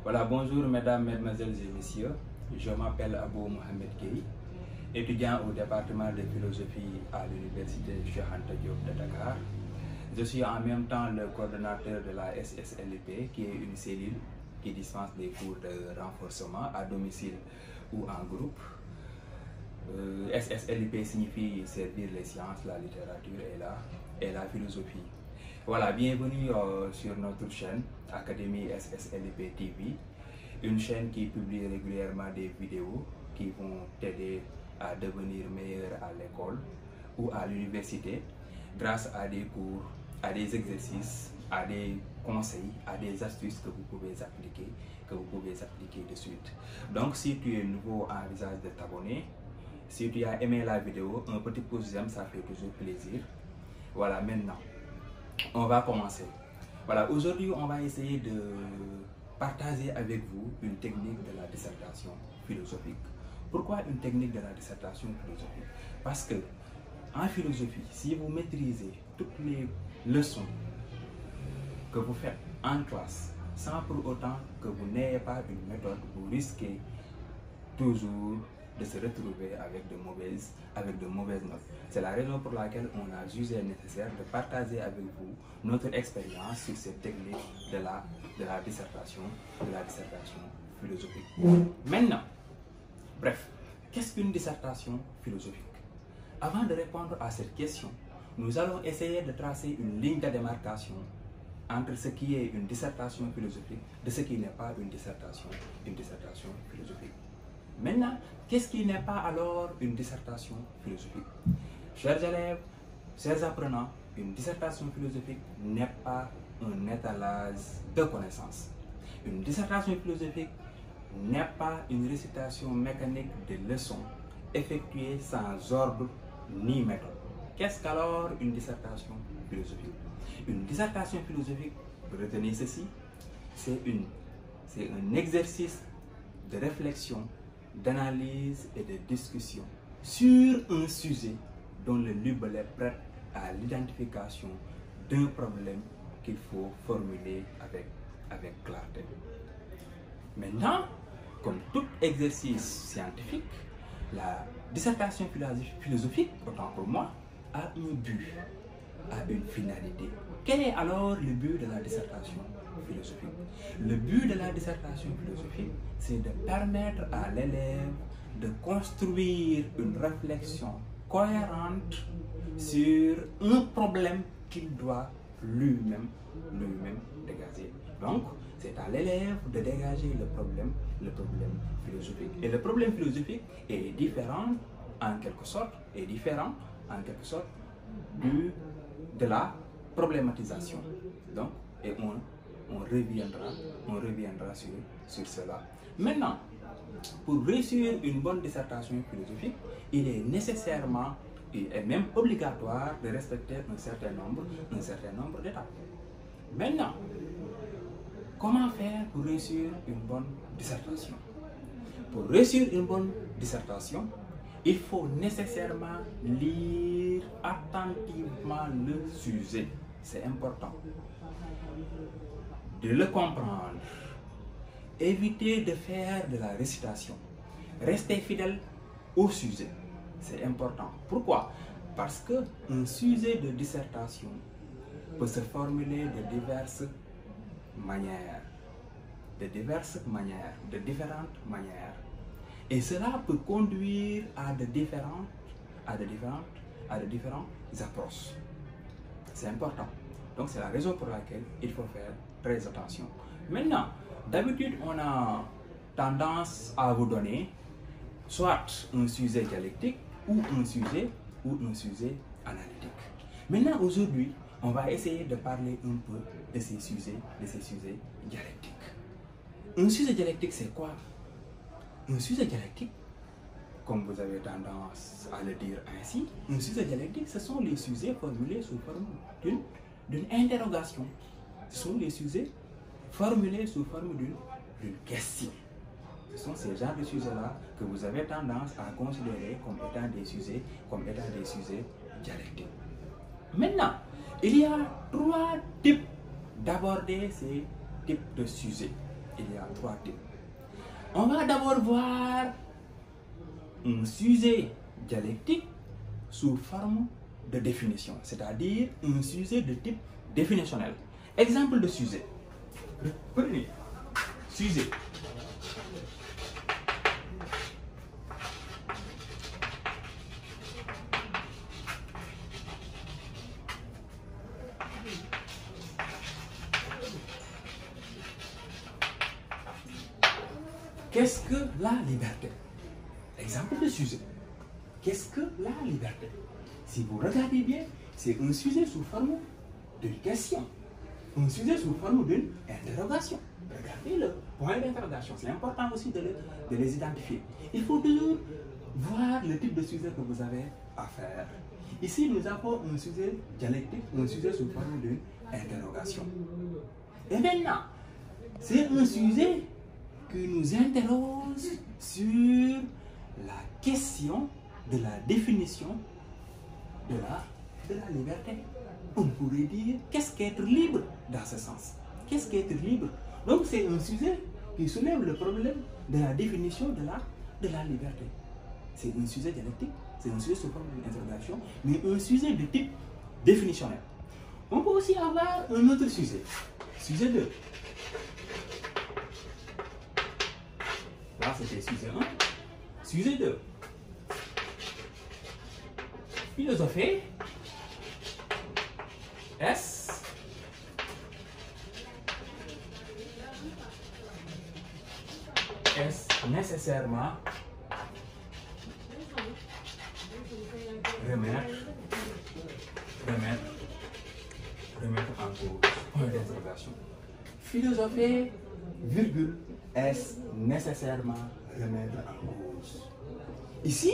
Voilà, bonjour mesdames, mesdemoiselles et messieurs. Je m'appelle Abou Mohamed Gueye, étudiant au département de philosophie à l'université Cheikh Anta Diop de Dakar. Je suis en même temps le coordonnateur de la SSLP, qui est une cellule qui dispense des cours de renforcement à domicile ou en groupe. SSLP signifie servir les sciences, la littérature et la philosophie. Voilà, bienvenue sur notre chaîne Académie SSLP TV, une chaîne qui publie régulièrement des vidéos qui vont t'aider à devenir meilleur à l'école ou à l'université grâce à des cours, à des exercices, à des conseils, à des astuces que vous pouvez appliquer de suite. Donc si tu es nouveau, envisage de t'abonner. Si tu as aimé la vidéo, un petit pouce j'aime, ça fait toujours plaisir. Voilà, maintenant, on va commencer. Voilà, aujourd'hui, on va essayer de partager avec vous une technique de la dissertation philosophique. Pourquoi une technique de la dissertation philosophique? Parce que en philosophie, si vous maîtrisez toutes les leçons que vous faites en classe, sans pour autant que vous n'ayez pas une méthode, vous risquez toujours de se retrouver avec de mauvaises notes. C'est la raison pour laquelle on a jugé nécessaire de partager avec vous notre expérience sur cette technique de la dissertation philosophique. Maintenant, bref, qu'est-ce qu'une dissertation philosophique? Avant de répondre à cette question, nous allons essayer de tracer une ligne de démarcation entre ce qui est une dissertation philosophique de ce qui n'est pas une dissertation philosophique. Maintenant, qu'est-ce qui n'est pas alors une dissertation philosophique? Chers élèves, chers apprenants, une dissertation philosophique n'est pas un étalage de connaissances. Une dissertation philosophique n'est pas une récitation mécanique de leçons effectuées sans ordre ni méthode. Qu'est-ce qu'alors une dissertation philosophique? Une dissertation philosophique, retenez ceci, c'est un exercice de réflexion, d'analyse et de discussion sur un sujet dont le libellé prête à l'identification d'un problème qu'il faut formuler avec clarté. Maintenant, comme tout exercice scientifique, la dissertation philosophique, autant pour moi, a un but, a une finalité. Quel est alors le but de la dissertation philosophique? Le but de la dissertation philosophique, c'est de permettre à l'élève de construire une réflexion cohérente sur un problème qu'il doit lui-même dégager. Donc, c'est à l'élève de dégager le problème philosophique. Et le problème philosophique est différent en quelque sorte de la problématisation. Donc, et on reviendra sur cela. Maintenant, pour réussir une bonne dissertation philosophique, il est nécessairement et même obligatoire de respecter un certain nombre d'étapes. Maintenant, comment faire pour réussir une bonne dissertation? Pour réussir une bonne dissertation, il faut nécessairement lire attentivement le sujet. C'est important de le comprendre. Évitez de faire de la récitation. Restez fidèle au sujet. C'est important. Pourquoi? Parce qu'un sujet de dissertation peut se formuler de différentes manières. Et cela peut conduire à de différentes approches. C'est important. Donc c'est la raison pour laquelle il faut faire très attention. Maintenant, d'habitude, on a tendance à vous donner soit un sujet dialectique ou un sujet analytique. Maintenant, aujourd'hui, on va essayer de parler un peu de ces sujets dialectiques. Un sujet dialectique, c'est quoi? Un sujet dialectique, comme vous avez tendance à le dire ainsi, un sujet dialectique, ce sont les sujets formulés sous forme d'une interrogation. Ce sont les sujets formulés sous forme d'une question. Ce sont ces genres de sujets-là que vous avez tendance à considérer comme étant des sujets dialectiques. Maintenant, il y a trois types d'aborder ces types de sujets. il y a 3 types. On va d'abord voir un sujet dialectique sous forme de définition, c'est-à-dire un sujet de type définitionnel. Exemple de sujet. Prenez sujet. Qu'est-ce que la liberté? Exemple de sujet. Qu'est-ce que la liberté? Si vous regardez bien, c'est un sujet sous forme d'une question, un sujet sous forme d'une interrogation. Regardez le point d'interrogation, c'est important aussi de les identifier. Il faut toujours voir le type de sujet que vous avez à faire. Ici, nous avons un sujet dialectique, un sujet sous forme d'une interrogation. Et maintenant, c'est un sujet qui nous interroge sur la question de la définition de la liberté. On pourrait dire, qu'est-ce qu'être libre dans ce sens? Qu'est-ce qu'être libre? Donc c'est un sujet qui soulève le problème de la définition de la liberté. C'est un sujet dialectique, c'est un sujet sous forme d'une interrogation, mais un sujet de type définitionnel. On peut aussi avoir un autre sujet, sujet 2. Là, c'était sujet 1. Sujet 2. Philosophie. Est nécessairement remettre en cause? Point d'interrogation. Philosophie, virgule, est nécessairement remettre en cause? Ici,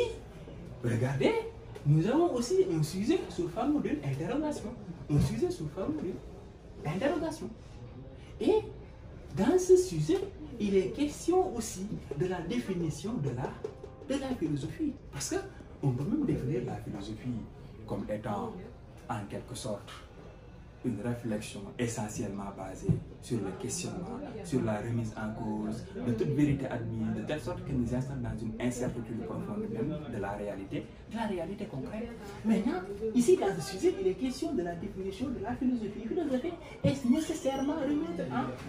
regardez, nous avons aussi un sujet sous forme d'une interrogation. Un sujet sous forme d'une interrogation. Et dans ce sujet, il est question aussi de la définition de la philosophie. Parce qu'on peut même définir la philosophie comme étant, en quelque sorte, une réflexion essentiellement basée sur le questionnement, sur la remise en cause de toute vérité admise, de telle sorte que nous installe dans une incertitude profonde même de la réalité concrète. Maintenant, ici dans ce sujet, il est question de la définition de la philosophie. La philosophie est nécessairement remise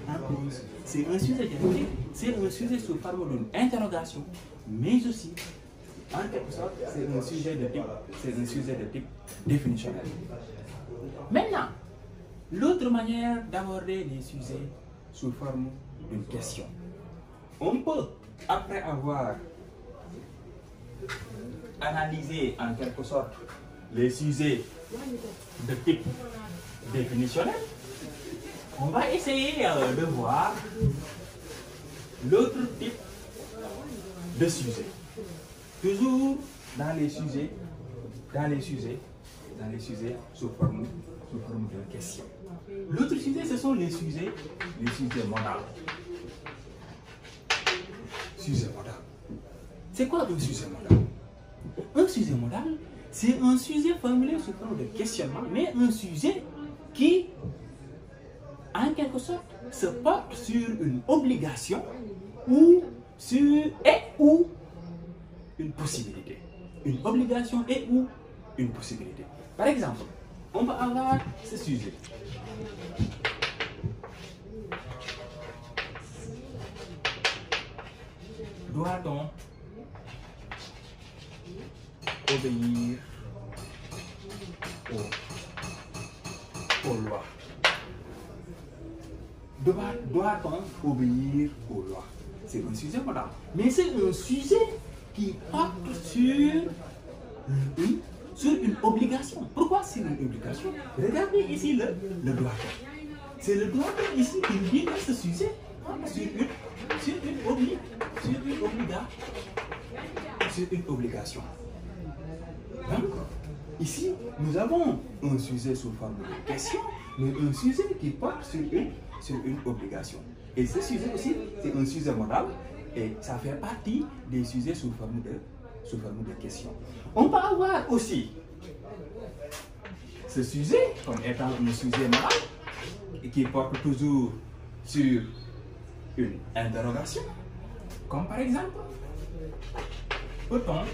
en cause. C'est un sujet dialectique, c'est un sujet sous forme d'une interrogation, mais aussi, en quelque sorte, c'est un sujet de type définitionnel. Maintenant, l'autre manière d'aborder les sujets sous forme d'une question. On peut, après avoir analysé en quelque sorte les sujets de type définitionnel, on va essayer de voir l'autre type de sujet. Toujours dans les sujets sous forme de question. L'autre sujet, ce sont les sujets modaux. Sujet modal. C'est quoi un sujet modal? Un sujet modal, c'est un sujet formulé sous forme de questionnement, mais un sujet qui, en quelque sorte, se porte sur une obligation ou une possibilité. Une obligation ou une possibilité. Par exemple, on va avoir ce sujet. Doit-on obéir aux lois? Doit-on obéir aux lois? C'est un sujet modal. Mais c'est un sujet qui porte sur une obligation. Pourquoi c'est une obligation? Regardez ici le doit-on. C'est le doit-on ici qui vient de ce sujet sur une obligation. Donc, ici, nous avons un sujet sous forme de question, mais un sujet qui porte sur une obligation. Et ce sujet aussi, c'est un sujet modal, et ça fait partie des sujets sous forme de question. On peut avoir aussi ce sujet comme étant un sujet modal, et qui porte toujours sur une interrogation, comme par exemple, peut-on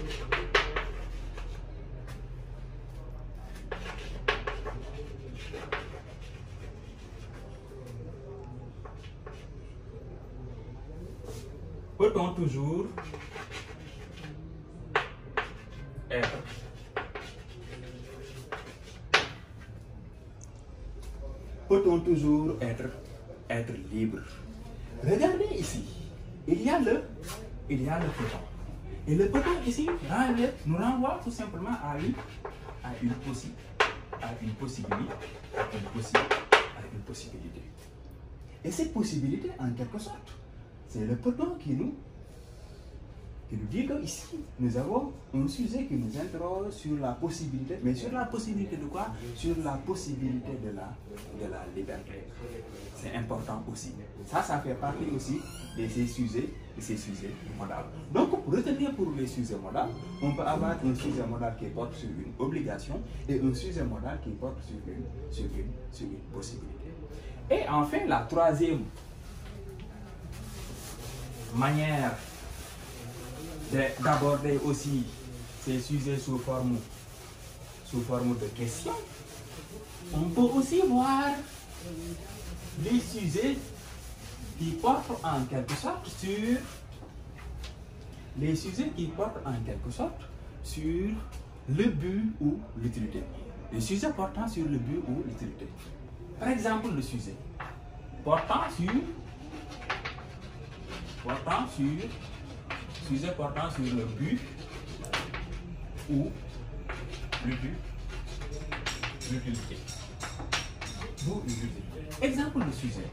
toujours être libre? Regardez ici, il y a le peut-on. Et le peut-on ici nous renvoie tout simplement à une possibilité. Et cette possibilité, en quelque sorte, c'est le peut-on qui nous dit que ici, nous avons un sujet qui nous interroge sur la possibilité, mais sur la possibilité de quoi? Sur la possibilité de la liberté. C'est important aussi. Ça fait partie aussi de ces sujets modaux. Donc, pour retenir pour les sujets modaux, on peut avoir un sujet modal qui porte sur une obligation et un sujet modal qui porte sur une possibilité. Et enfin, la troisième manière d'aborder aussi ces sujets sous forme de questions, on peut aussi voir les sujets qui portent en quelque sorte sur le but ou l'utilité. Les sujets portant sur le but ou l'utilité. Par exemple, le sujet portant sur le but ou l'utilité. Exemple de sujet.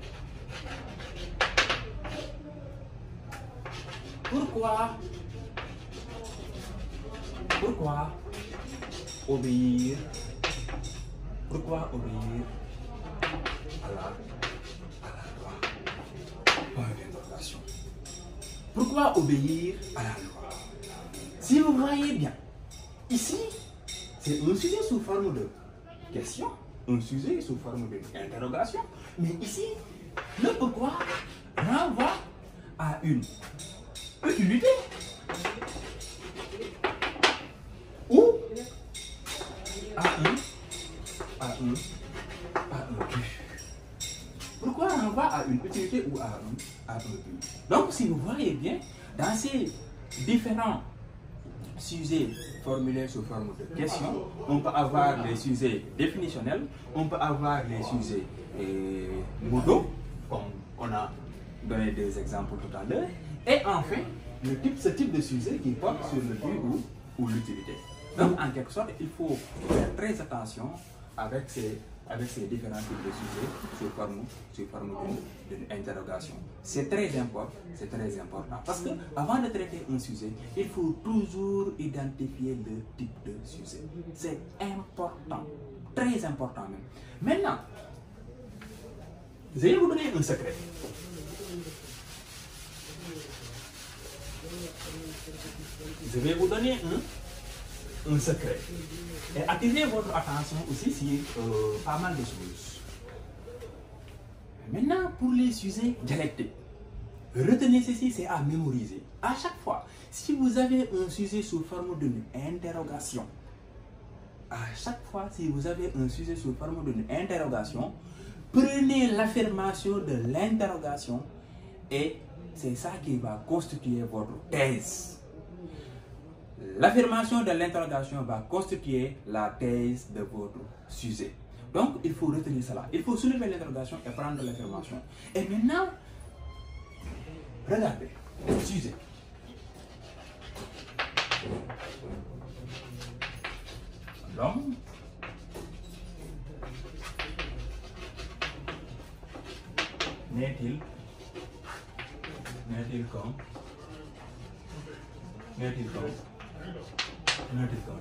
Pourquoi obéir à la loi? Point d'interrogation. Pourquoi obéir à la loi? Si vous voyez bien, ici, c'est un sujet sous forme de question, un sujet sous forme d'interrogation, mais ici, le pourquoi renvoie à une utilité ou à un but. Pourquoi renvoie à une utilité ou à un but? Donc, si vous voyez bien, dans ces différents sujets formulés sous forme de questions, on peut avoir les sujets définitionnels, on peut avoir les sujets modaux, comme on a donné des exemples tout à l'heure, et enfin, ce type de sujet qui porte sur le but ou l'utilité. Donc, en quelque sorte, il faut faire très attention avec ces différents types de sujets sous forme d'une interrogation. C'est très important parce que avant de traiter un sujet, il faut toujours identifier le type de sujet. C'est important, très important même. Maintenant, je vais vous donner un secret. Je vais vous donner un secret. Et attirer votre attention aussi sur pas mal de choses. Maintenant, pour les sujets dialectiques, retenez ceci, c'est à mémoriser. À chaque fois, si vous avez un sujet sous forme d'une interrogation, prenez l'affirmation de l'interrogation et c'est ça qui va constituer votre thèse. L'affirmation de l'interrogation va constituer la thèse de votre sujet. Donc, il faut retenir cela. Il faut soulever l'interrogation et prendre l'affirmation. Et maintenant, regardez, sujet. L'homme n'est-il qu'un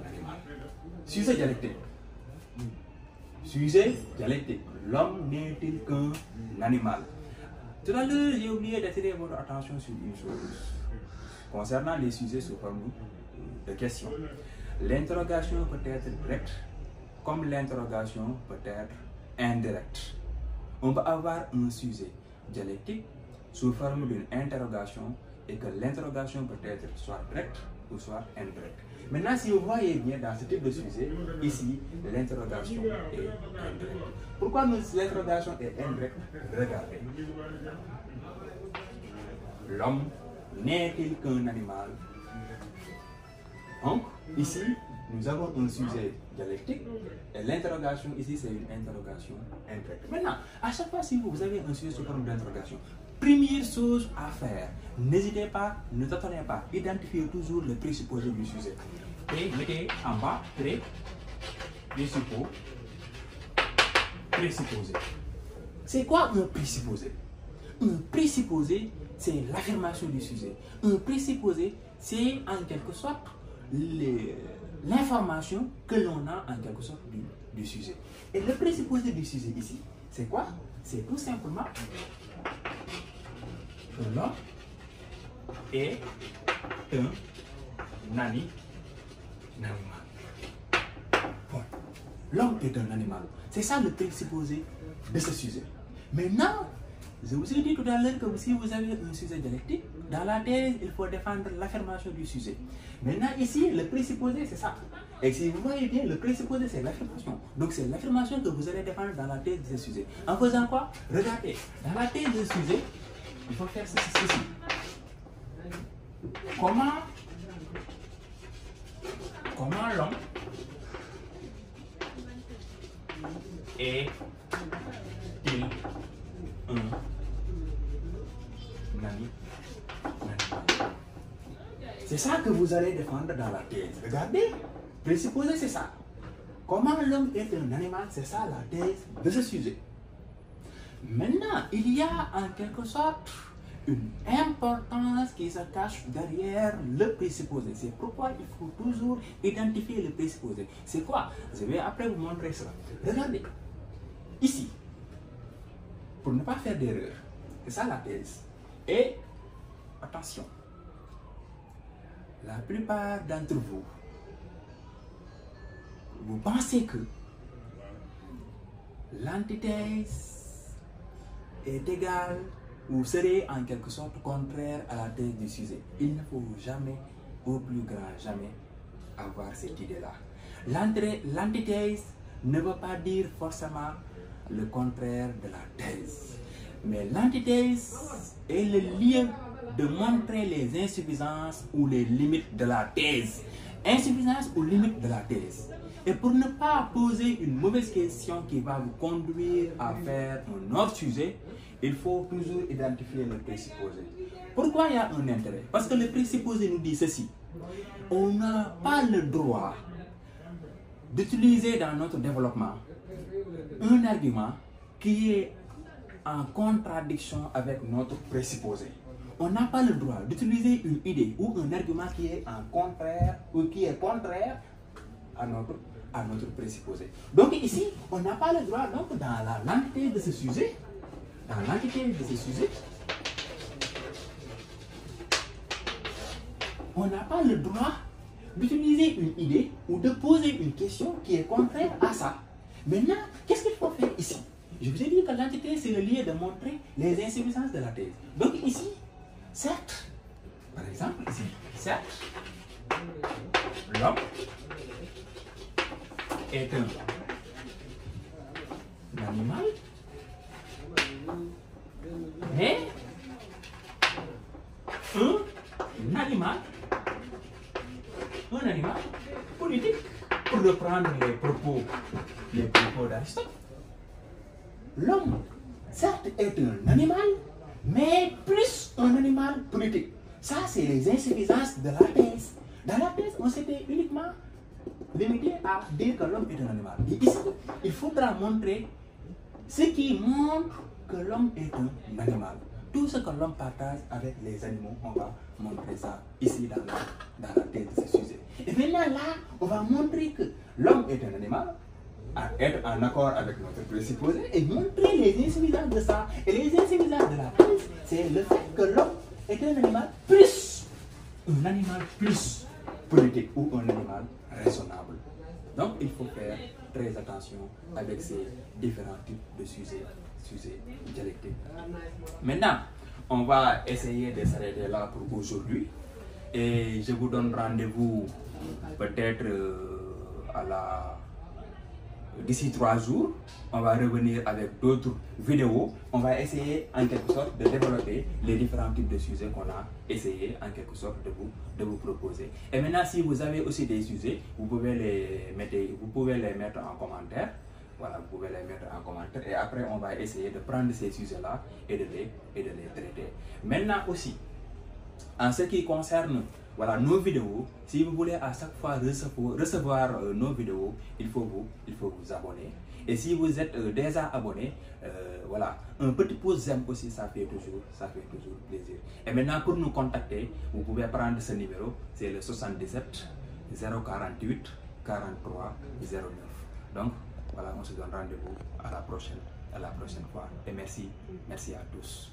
animal? Sujet dialectique. L'homme n'est-il qu'un animal? Tout à l'heure, j'ai oublié d'attirer votre attention sur une chose concernant les sujets sous forme de questions. L'interrogation peut être directe, comme l'interrogation peut être indirecte. On peut avoir un sujet dialectique sous forme d'une interrogation et que l'interrogation peut être soit directe ou soit indirecte. Maintenant, si vous voyez bien dans ce type de sujet, ici, l'interrogation est indirecte. Pourquoi l'interrogation est indirecte? Regardez. L'homme n'est-il qu'un animal? Donc, ici, nous avons un sujet dialectique et l'interrogation ici, c'est une interrogation indirecte. Maintenant, à chaque fois, si vous avez un sujet sous forme d'interrogation, première chose à faire, n'hésitez pas, ne tâtonnez pas, identifiez toujours le présupposé du sujet. Et mettez en bas, présupposé. C'est quoi un présupposé? Un présupposé, c'est l'affirmation du sujet. Un présupposé, c'est en quelque sorte l'information que l'on a en quelque sorte du sujet. Et le présupposé du sujet ici, c'est quoi? C'est tout simplement que l'homme est un animal. Bon. L'homme est un animal. C'est ça le présupposé de ce sujet. Maintenant, je vous ai dit tout à l'heure que si vous avez un sujet dialectique, dans la thèse, il faut défendre l'affirmation du sujet. Maintenant, ici, le présupposé, c'est ça. Et si vous voyez bien, le présupposé, c'est l'affirmation. Donc, c'est l'affirmation que vous allez défendre dans la thèse de ce sujet. En faisant quoi? Regardez, dans la thèse de ce sujet, il faut faire ceci. Comment l'homme est-il un animal? C'est ça que vous allez défendre dans la thèse. Regardez, présupposé, c'est ça. Comment l'homme est un animal, c'est ça la thèse de ce sujet. Maintenant, il y a en quelque sorte une importance qui se cache derrière le présupposé. C'est pourquoi il faut toujours identifier le présupposé. C'est quoi? Je vais après vous montrer cela. Regardez, ici, pour ne pas faire d'erreur, c'est ça la thèse. Et attention, la plupart d'entre vous, vous pensez que l'antithèse est égale ou serait en quelque sorte contraire à la thèse du sujet. Il ne faut jamais, au plus grand jamais, avoir cette idée-là. L'antithèse ne veut pas dire forcément le contraire de la thèse. Mais l'antithèse est le lieu de montrer les insuffisances ou les limites de la thèse. Insuffisances ou limites de la thèse. Et pour ne pas poser une mauvaise question qui va vous conduire à faire un autre sujet, il faut toujours identifier le présupposé. Pourquoi il y a un intérêt? Parce que le présupposé nous dit ceci. On n'a pas le droit d'utiliser dans notre développement un argument qui est en contradiction avec notre présupposé. On n'a pas le droit d'utiliser une idée ou un argument qui est en contraire ou qui est contraire à notre présupposé. Donc ici, on n'a pas le droit, donc dans l'entité de ce sujet, on n'a pas le droit d'utiliser une idée ou de poser une question qui est contraire à ça. Maintenant, qu'est-ce qu'il faut faire ici? Je vous ai dit que l'entité, c'est le lieu de montrer les insuffisances de la thèse. Donc ici, certes, par exemple, ici, certes, l'homme est un animal, mais un animal politique, pour reprendre les propos d'Aristote. L'homme, certes, est un animal, mais plus un animal politique. Ça, c'est les insuffisances de la thèse. Dans la thèse, on s'était uniquement limité à dire que l'homme est un animal. Et ici, il faudra montrer ce qui montre que l'homme est un animal. Tout ce que l'homme partage avec les animaux, on va montrer ça ici dans la thèse de ce sujet. Et maintenant là, on va montrer que l'homme est un animal, à être en accord avec notre présupposé et montrer les insuffisances de ça. Et les insuffisances de la thèse, c'est le fait que l'homme est un animal plus politique ou un animal raisonnable. Donc il faut faire très attention avec ces différents types de sujets dialectiques. Maintenant, on va essayer de s'arrêter là pour aujourd'hui. Et je vous donne rendez-vous peut-être d'ici 3 jours. On va revenir avec d'autres vidéos. On va essayer en quelque sorte de développer les différents types de sujets qu'on a essayé en quelque sorte de vous proposer. Et maintenant, si vous avez aussi des sujets, vous pouvez les mettre en commentaire. Voilà, vous pouvez les mettre en commentaire et après on va essayer de prendre ces sujets-là et de les traiter. Maintenant aussi, en ce qui concerne nos vidéos, si vous voulez à chaque fois recevoir nos vidéos, il faut vous abonner. Et si vous êtes déjà abonné, un petit pouce j'aime aussi, ça fait toujours plaisir. Et maintenant, pour nous contacter, vous pouvez prendre ce numéro, c'est le 77 048 43 09. Donc, voilà, on se donne rendez-vous à la prochaine fois. Et merci à tous.